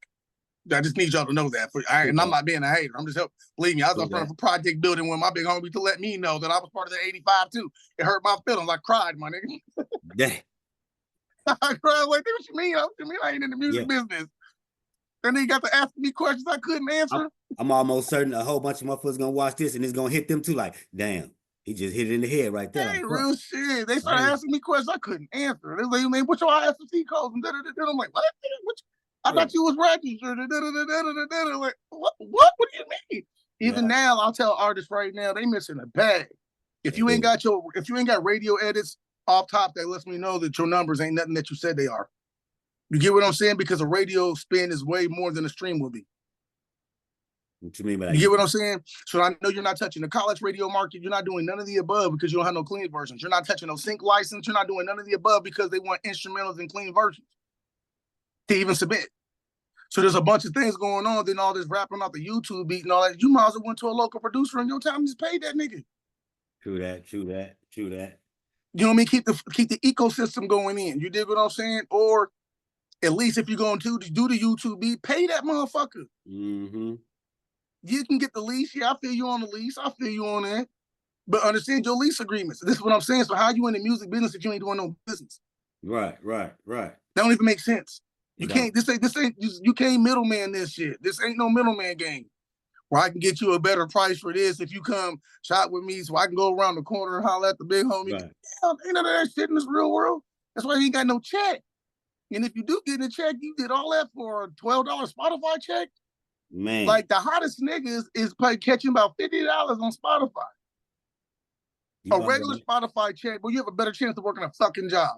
[SPEAKER 2] I just need y'all to know that. And I'm not being a hater. I'm just helping. Believe me, I was up front for project building when my big homie to let me know that I was part of the 85 too. It hurt my feelings. I cried, my nigga.
[SPEAKER 1] Yeah.
[SPEAKER 2] I cried like, what you mean? I ain't in the music business. And they got to ask me questions I couldn't answer.
[SPEAKER 1] I'm almost certain a whole bunch of motherfuckers gonna watch this, and it's gonna hit them too. Like, damn, he just hit it in the head right there.
[SPEAKER 2] Hey,
[SPEAKER 1] like,
[SPEAKER 2] real shit. They started asking me questions I couldn't answer. They was like, man, what's your ISC codes? And I'm like, what? I thought you was registered. Like, what? What do you mean? Even now, I'll tell artists right now, they missing a bag. If you ain't got radio edits off top, that lets me know that your numbers ain't nothing that you said they are. You get what I'm saying? Because a radio spin is way more than a stream will be.
[SPEAKER 1] What you mean by that?
[SPEAKER 2] You get what I'm saying? So I know you're not touching the college radio market. You're not doing none of the above because you don't have no clean versions. You're not touching no sync license. You're not doing none of the above because they want instrumentals and clean versions to even submit. So there's a bunch of things going on. Then all this rapping off the YouTube beat and all that. You might as well went to a local producer in your time and just paid that nigga.
[SPEAKER 1] True that.
[SPEAKER 2] You know what I mean? Keep the ecosystem going in. You dig what I'm saying? Or at least if you're going to do the YouTube beat, pay that motherfucker.
[SPEAKER 1] Mm-hmm.
[SPEAKER 2] You can get the lease. Yeah, I feel you on the lease. I feel you on that. But understand your lease agreements. This is what I'm saying. So how you in the music business if you ain't doing no business?
[SPEAKER 1] Right.
[SPEAKER 2] That don't even make sense. You can't. You can't middleman this shit. This ain't no middleman game. Where I can get you a better price for this if you come shop with me, so I can go around the corner and holler at the big homie.
[SPEAKER 1] Right.
[SPEAKER 2] Damn, ain't none of that shit in this real world. That's why you ain't got no check. And if you do get a check, you did all that for a $12 Spotify check.
[SPEAKER 1] Man,
[SPEAKER 2] like the hottest niggas is catching about $50 on Spotify. A regular Spotify check, well, you have a better chance of working a fucking job.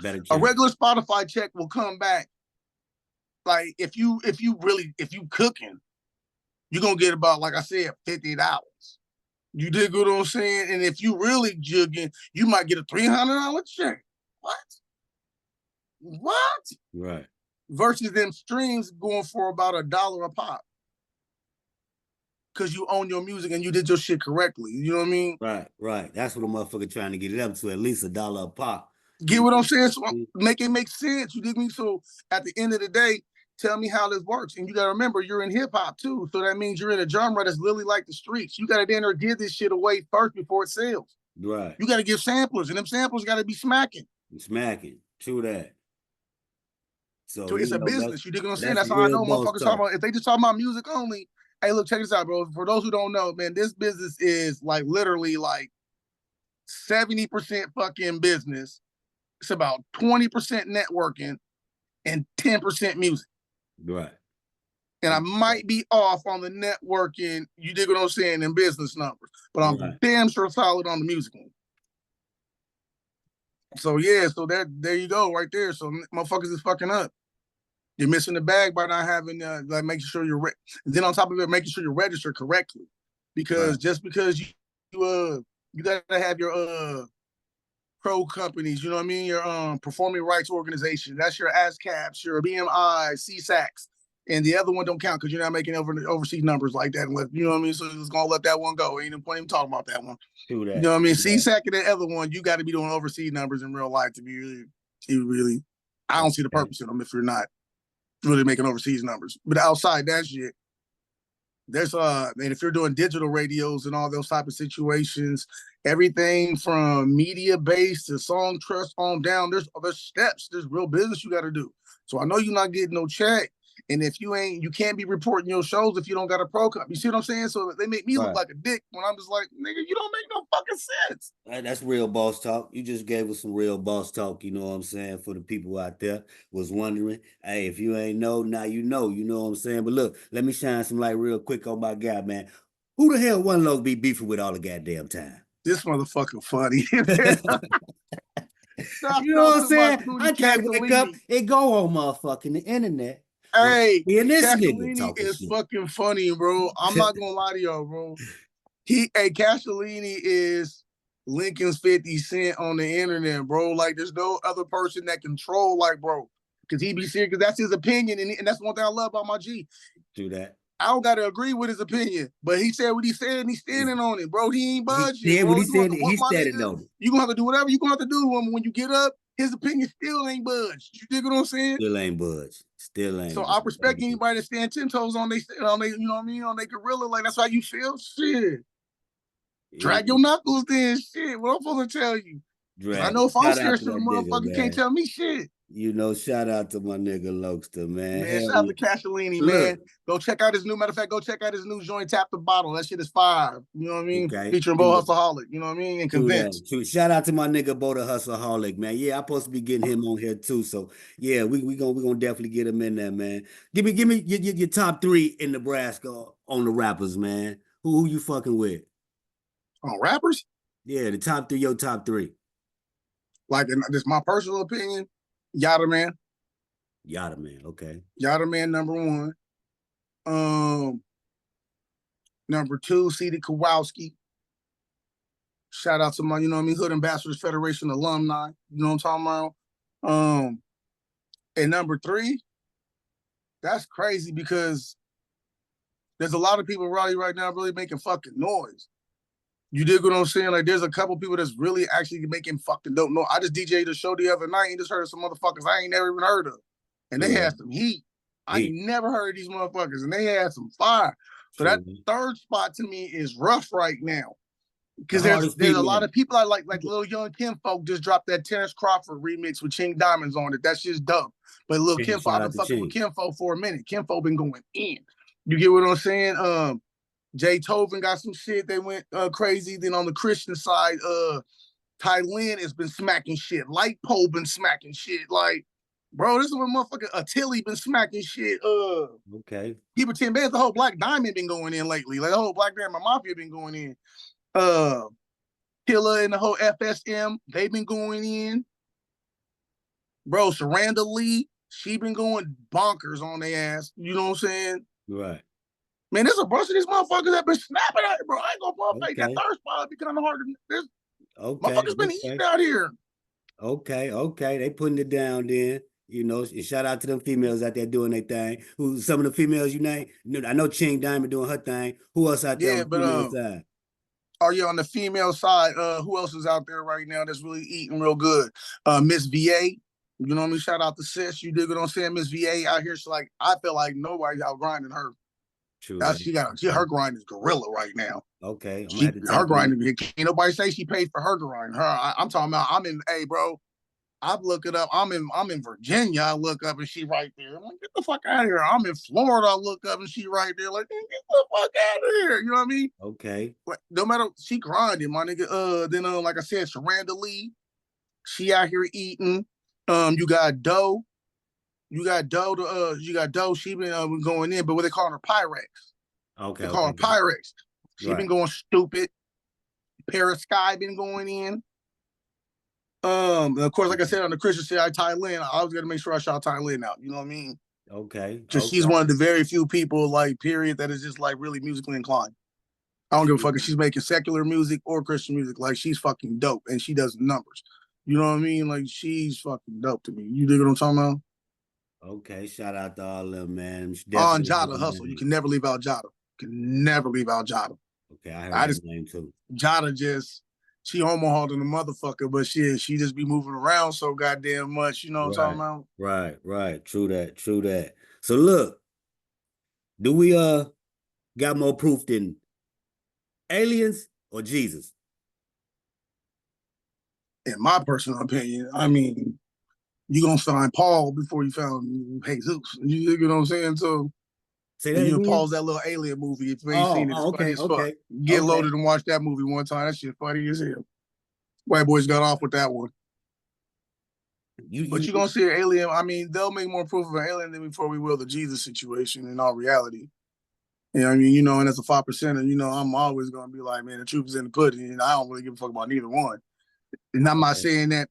[SPEAKER 2] A regular Spotify check will come back. Like if you cooking, you're gonna get about, like I said, $50. You dig what I'm saying? And if you really jugging, you might get a $300 check. What?
[SPEAKER 1] Right.
[SPEAKER 2] Versus them streams going for about $1 a pop. Because you own your music and you did your shit correctly. You know what I mean?
[SPEAKER 1] Right. That's what a motherfucker trying to get it up to, at least $1 a pop.
[SPEAKER 2] Get what I'm saying? So make it make sense. You dig me? So at the end of the day, tell me how this works. And you got to remember, you're in hip hop too. So that means you're in a genre that's literally like the streets. You got to then give this shit away first before it sells.
[SPEAKER 1] Right.
[SPEAKER 2] You got to give samplers, and them samplers got to be smacking.
[SPEAKER 1] True that. So
[SPEAKER 2] it's a business. You dig what I'm saying? That's how I know motherfuckers talking about. If they just talking about music only, hey, look, check this out, bro. For those who don't know, man, this business is like literally like 70% fucking business. It's about 20% networking and 10% music.
[SPEAKER 1] Right.
[SPEAKER 2] And I might be off on the networking, you dig what I'm saying, in business numbers. But I'm damn sure solid on the music one. So yeah, so there you go, right there. So motherfuckers is fucking up. You're missing the bag by not having like making sure you're then on top of it, making sure you're registered correctly. Because just because you gotta have your pro companies, you know what I mean? Your performing rights organization. That's your ASCAPs, your BMI, CSACs. And the other one don't count because you're not making overseas numbers like that. You know what I mean? So just gonna let that one go. Ain't no point even talking about that one.
[SPEAKER 1] Do that.
[SPEAKER 2] You know what I mean? CSAC and the other one, you got to be doing overseas numbers in real life to be really. I don't see the purpose in them if you're not really making overseas numbers. But outside that shit, there's and if you're doing digital radios and all those type of situations, everything from media based to song trust on down, there's steps, there's real business you got to do. So I know you're not getting no check. And if you can't be reporting your shows if you don't got a pro cup. You see what I'm saying? So they make me look like a dick when I'm just like, nigga, you don't make no fucking sense.
[SPEAKER 1] That's real boss talk. You just gave us some real boss talk, you know what I'm saying, for the people out there was wondering. Hey, if you ain't know, now you know what I'm saying? But look, let me shine some light real quick on my guy, man. Who the hell One Loc be beefing with all the goddamn time?
[SPEAKER 2] This motherfucker funny.
[SPEAKER 1] You know what I'm saying? I can't wake up and go on motherfucking the internet.
[SPEAKER 2] Hey,
[SPEAKER 1] and this nigga
[SPEAKER 2] Castellini is
[SPEAKER 1] shit.
[SPEAKER 2] fucking funny, bro. I'm not gonna lie to y'all, bro. Castellini is Lincoln's 50 Cent on the internet, bro. Like, there's no other person that can troll like, bro. Because he be serious, because that's his opinion, and that's one thing I love about my G.
[SPEAKER 1] Do that.
[SPEAKER 2] I don't gotta agree with his opinion, but he said what he said, and he's standing on it, bro. He ain't budging.
[SPEAKER 1] Yeah,
[SPEAKER 2] bro.
[SPEAKER 1] what he said, he's standing on it.
[SPEAKER 2] You gonna have to do whatever you gonna have to do when you get up. His opinion still ain't budged. You dig what I'm saying?
[SPEAKER 1] Still ain't budged. Still ain't.
[SPEAKER 2] So I respect anybody that stand 10 toes on they, you know what I mean, on their gorilla. Like, that's how you feel. Shit. Drag your knuckles then. Shit. What I'm supposed to tell you? I know if I'm serious, the motherfucker can't tell me shit.
[SPEAKER 1] You know, shout out to my nigga Lokester, man.
[SPEAKER 2] Man, shout out to Castellini, man. Go check out his new, matter of fact, go check out his new joint, Tap the Bottle. That shit is fire. You know what I mean? Okay. Featuring Bo Hustleaholic, you know what I mean? And Convinced.
[SPEAKER 1] Shout out to my nigga Bo the Hustleaholic, man. Yeah, I'm supposed to be getting him on here too. So yeah, we gonna definitely get him in there, man. Give me your top 3 in Nebraska on the rappers, man. Who you fucking with?
[SPEAKER 2] On rappers?
[SPEAKER 1] Yeah, the top 3, your top 3.
[SPEAKER 2] Like, this is my personal opinion. Yada Man,
[SPEAKER 1] okay.
[SPEAKER 2] Yada Man, number 1. Number 2, C.D. Kowalski. Shout out to my, you know what I mean, Hood Ambassadors Federation alumni. You know what I'm talking about? And number 3, that's crazy because there's a lot of people right now really making fucking noise. You dig what I'm saying? Like, there's a couple people that's really actually making fucking dope noise. I just DJ'd a show the other night and just heard of some motherfuckers I ain't never even heard of. And they had some heat. I ain't never heard of these motherfuckers, and they had some fire. So that third spot to me is rough right now. Because there's a lot of people I like Lil Young Kinfolk just dropped that Terrence Crawford remix with Ching Diamonds on it. That's just dope. But Lil Kinfolk, I've been fucking with Kinfolk for a minute. Kinfolk been going in. You get what I'm saying? Jay Tovin got some shit. They went crazy. Then on the Christian side, Ty Lynn has been smacking shit. Light Pole been smacking shit. Like, bro, this is when motherfucker Attili been smacking shit.
[SPEAKER 1] Okay.
[SPEAKER 2] Keep it 10 bands. The whole Black Diamond been going in lately. Like, the whole Black Diamond Mafia been going in. Killer and the whole FSM, they been going in. Bro, Saranda Lee, she been going bonkers on their ass. You know what I'm saying?
[SPEAKER 1] Right.
[SPEAKER 2] Man, there's a bunch of these motherfuckers that been snapping at it, bro. I ain't gonna fake that third spot because I'm hard to. There's motherfuckers been eating out here.
[SPEAKER 1] Okay. They putting it down then. You know, shout out to them females out there doing their thing. Who some of the females you name? I know Ching Diamond doing her thing. Who else out there on the female side?
[SPEAKER 2] Are you on the female side? Who else is out there right now that's really eating real good? Miss VA. You know what I mean? Shout out to Sis. You dig what I'm saying? Miss VA out here. So, like, I feel like nobody's out grinding her. True. Her grind is gorilla right now.
[SPEAKER 1] Okay.
[SPEAKER 2] Her grind, can't nobody say she paid for her grind. I'm talking about, hey, bro, I look it up. I'm in Virginia. I look up and she right there. I'm like, get the fuck out of here. I'm in Florida. I look up and she right there. Like, get the fuck out of here. You know what I mean?
[SPEAKER 1] Okay.
[SPEAKER 2] But no matter, she grinding, my nigga. Then like I said, Saranda Lee, she out here eating. You got Doe. You got Doe. She been going in, but what they call her Pyrex.
[SPEAKER 1] Okay.
[SPEAKER 2] They call her Pyrex. She been going stupid. Paris Sky been going in. Of course, like I said, on the Christian side, Ty Lynn, I was gonna make sure I shout Ty Lynn out. You know what I mean?
[SPEAKER 1] Okay.
[SPEAKER 2] Just she's one of the very few people, like, period, that is just like really musically inclined. I don't give a fuck if she's making secular music or Christian music. Like, she's fucking dope and she does numbers. You know what I mean? Like, she's fucking dope to me. You dig what I'm talking about?
[SPEAKER 1] Okay, shout out to all of them, man.
[SPEAKER 2] On Jada Hustle. You can never leave out Jada.
[SPEAKER 1] Okay, I heard that name too.
[SPEAKER 2] Jada she Omaha than a motherfucker, but she just be moving around so goddamn much. You know what I'm talking
[SPEAKER 1] about? Right. True that. So look, do we got more proof than aliens or Jesus?
[SPEAKER 2] In my personal opinion, I mean, you're going to find Paul before you found Jesus. You know what I'm saying? So,
[SPEAKER 1] Say that
[SPEAKER 2] you
[SPEAKER 1] again?
[SPEAKER 2] Paul's that little alien movie. If you ain't seen it, it's funny as fuck. Get loaded and watch that movie one time. That shit funny as hell. White boys got off with that one. But you're going to see an alien. I mean, they'll make more proof of an alien than before we will the Jesus situation in all reality. You know what I mean? You know, and as a 5%er, you know, I'm always going to be like, man, the truth is in the pudding. And I don't really give a fuck about neither one. And I'm not saying that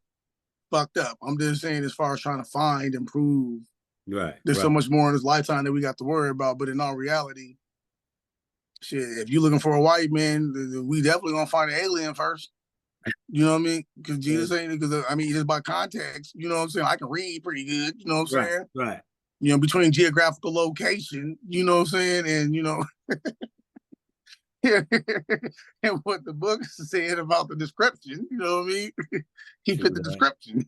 [SPEAKER 2] fucked up. I'm just saying as far as trying to find and prove.
[SPEAKER 1] Right.
[SPEAKER 2] There's so much more in this lifetime that we got to worry about. But in all reality, shit, if you're looking for a white man, we definitely going to find an alien first. You know what I mean? Because Jesus ain't, because I mean, just by context, you know what I'm saying? I can read pretty good, you know what I'm saying?
[SPEAKER 1] Right.
[SPEAKER 2] You know, between geographical location, you know what I'm saying? And, you know, and what the book is saying about the description, you know what I mean? He fit the description.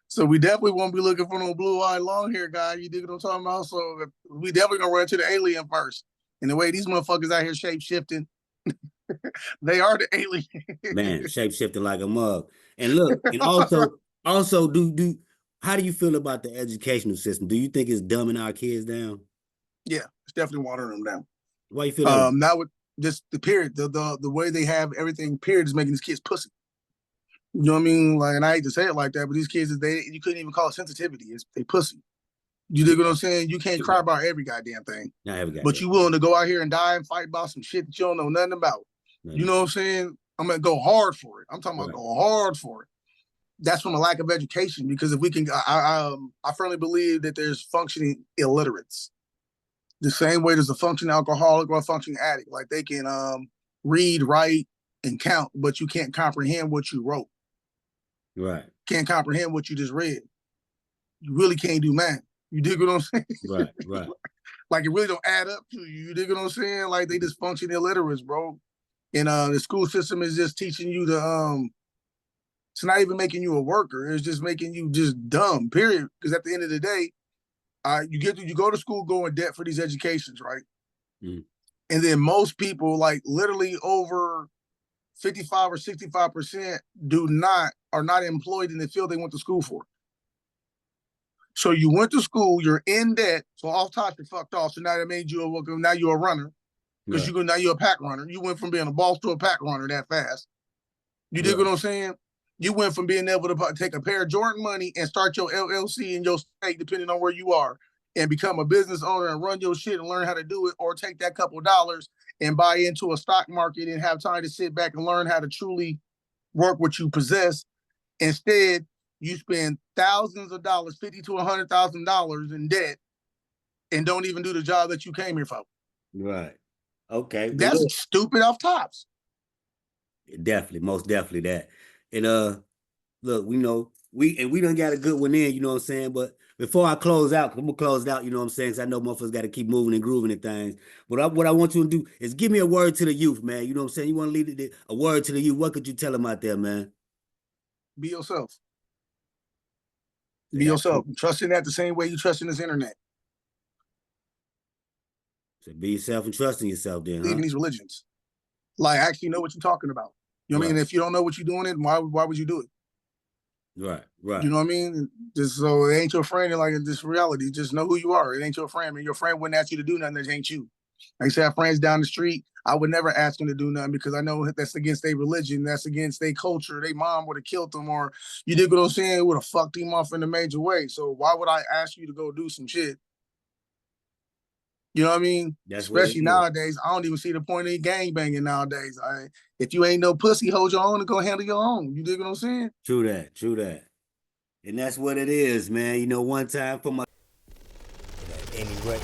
[SPEAKER 2] So we definitely won't be looking for no blue-eyed, long-haired guy. You dig what I'm talking about? So we definitely gonna run to the alien first. And the way these motherfuckers out here shape-shifting, they are the alien.
[SPEAKER 1] Man, shape-shifting like a mug. And look, and also do how do you feel about the educational system? Do you think it's dumbing our kids down?
[SPEAKER 2] Yeah, it's definitely watering them down.
[SPEAKER 1] Why you feel that?
[SPEAKER 2] Now with just the period, the way they have everything, period, is making these kids pussy. You know what I mean? Like, and I hate to say it like that, but these kids, you couldn't even call it sensitivity. They pussy. You dig what I'm saying? You can't cry about every goddamn thing.
[SPEAKER 1] Not every goddamn
[SPEAKER 2] but you willing to go out here and die and fight about some shit that you don't know nothing about. You know what I'm saying? I'm gonna go hard for it. I'm talking about go hard for it. That's from a lack of education, because if we can, I firmly believe that there's functioning illiterates. The same way there's a functioning alcoholic or a functioning addict. Like they can read, write, and count, but you can't comprehend what you wrote.
[SPEAKER 1] Right.
[SPEAKER 2] Can't comprehend what you just read. You really can't do math. You dig what I'm saying?
[SPEAKER 1] Right.
[SPEAKER 2] Like it really don't add up to you. You dig what I'm saying? Like they just function illiterates, bro. And the school system is just teaching you to it's not even making you a worker. It's just making you just dumb, period. Because at the end of the day, you go to school, go in debt for these educations, right?
[SPEAKER 1] Mm.
[SPEAKER 2] And then most people, like literally over 55 or 65%, are not employed in the field they went to school for. So you went to school, you're in debt, so off top you're fucked off. So now that made you now you're a runner, because now you're a pack runner. You went from being a boss to a pack runner that fast. You dig what I'm saying? You went from being able to take a pair of Jordan money and start your LLC in your state, depending on where you are, and become a business owner and run your shit and learn how to do it, or take that couple of dollars and buy into a stock market and have time to sit back and learn how to truly work what you possess. Instead, you spend thousands of dollars, $50,000 to $100,000 in debt, and don't even do the job that you came here for.
[SPEAKER 1] Right. Okay.
[SPEAKER 2] That's stupid off tops.
[SPEAKER 1] Definitely, most definitely that. And look, we done got a good one in, you know what I'm saying? But before I close out, I'm gonna close it out, you know what I'm saying? Because I know motherfuckers got to keep moving and grooving and things. But what I want you to do is give me a word to the youth, man. You know what I'm saying? You want to leave a word to the youth. What could you tell them out there, man?
[SPEAKER 2] Be yourself. Be yourself. Trust in that the same way you trust in this internet.
[SPEAKER 1] So be yourself and trust in yourself then,
[SPEAKER 2] Believe in these religions. Like, actually know what you're talking about. You know what I mean? If you don't know what you're doing, why would you do it?
[SPEAKER 1] Right.
[SPEAKER 2] You know what I mean? Just so it ain't your friend, and like in this reality, just know who you are. It ain't your friend, man. Your friend wouldn't ask you to do nothing that ain't you. Like I say, I have friends down the street. I would never ask them to do nothing because I know that's against their religion. That's against their culture. Their mom would have killed them, or you dig what I'm saying? It would have fucked him off in a major way. So why would I ask you to go do some shit? You know what I mean? Especially nowadays, I don't even see the point of gang banging nowadays. If you ain't no pussy, hold your own and go handle your own. You dig what I'm saying?
[SPEAKER 1] True that. And that's what it is, man. You know, one time for my... At any rate.